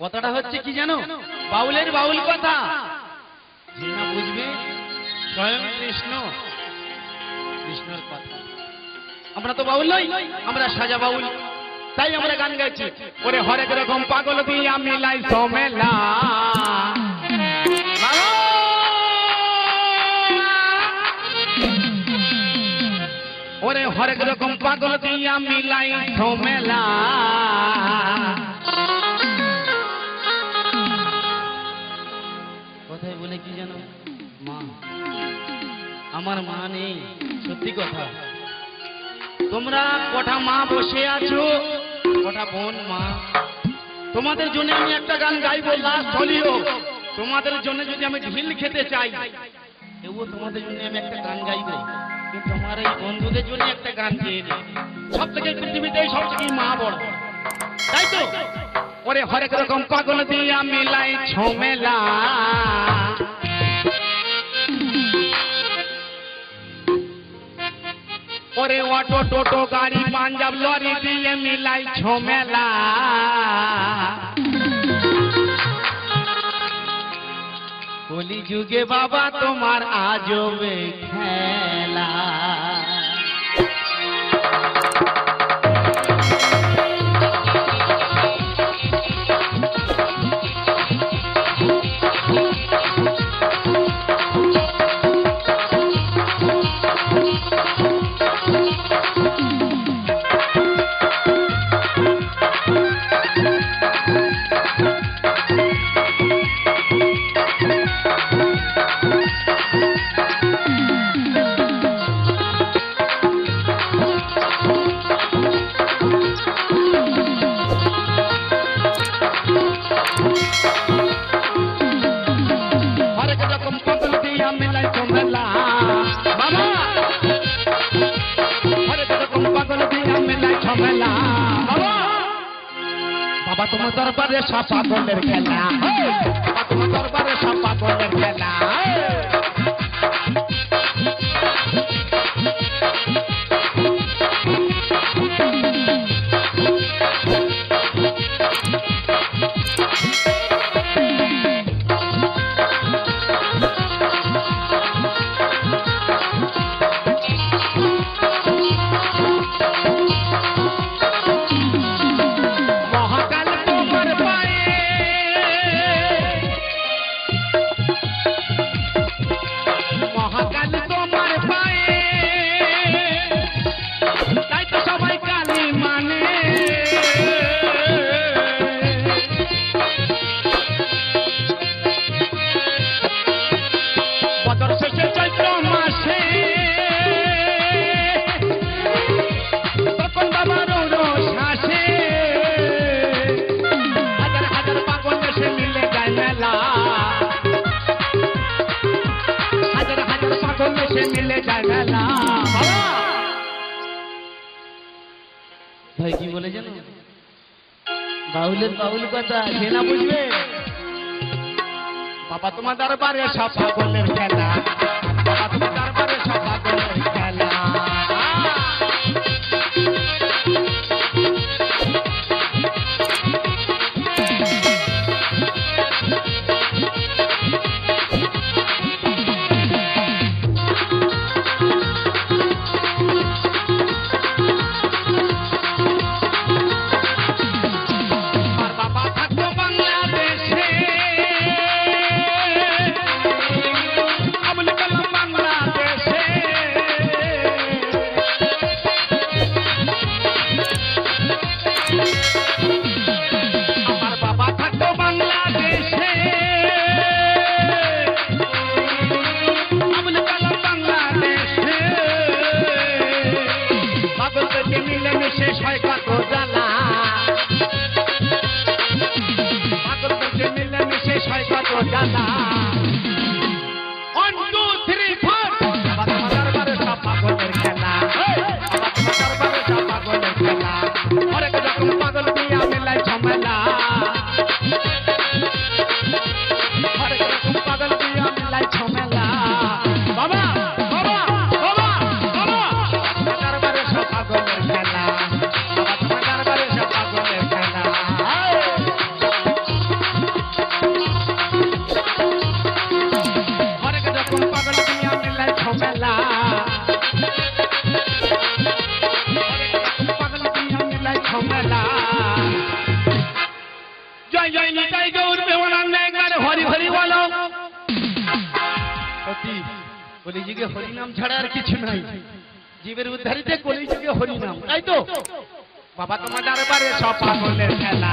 কথাটা হচ্ছে কি জানো, বাউলের বাউল কথা, যে না বুঝবে স্বয়ং কৃষ্ণ, কৃষ্ণের কথা। আমরা তো বাউল নই, আমরা সাজা বাউল, তাই আমরা গান গাইছি। ওরে হরেক রকম পাগল দিয়া মিলাই সমেলা, ওরে হরেক রকম পাগল দিয়া মিলাই সমেলা। কথায় বলে কি জানো, মা আমার মা নেই, সত্যি কথা। তোমরা কটা মা বসে আছো, কটা বোন মা, তোমাদের জন্য আমি একটা গান গাইবো, লাস্ট হলিও তোমাদের জন্য যদি আমি ঢিল খেতে চাই, তবুও তোমাদের জন্য আমি একটা গান গাইবো, কিন্তু আমার এই বন্ধুদের জন্য একটা গান গেয়ে দিই। সব থেকে পৃথিবীতে সব থেকে মা বড়, তাই তো? ওরে হরেক রকম পাগল দিয়া মিলাই ঝমেলা, ওরে অটো টোটো গাড়ি পাঞ্জাব লরি দিয়ে মিলাই ঝমেলা। কলি যুগে বাবা তোমার আজবে খেলা। বাবা তোমার দরবারে সব পাগলের খেলা, বাবা তোমার দরবারে সব পাগলের খেলা। ভাই কি বলে জানো, বাউলের বাউল কথা, যে না বুঝবে বাবা তোমার দরবারে সব পাগলের খেলা, বাবা তোমার দরবারে সব পাগলের খেলা। জয় জয় নিতাই গৌর প্রেমানন্দে একবার হরি হরি বলো। সত্যি কলিযুগে হরিনাম ছাড়া আর কিছু নাই, জীবের উদ্ধারিতে কলিযুগে হরিনাম, তাই তো? বাবা তোমার দরবারে সব পাগলের খেলা।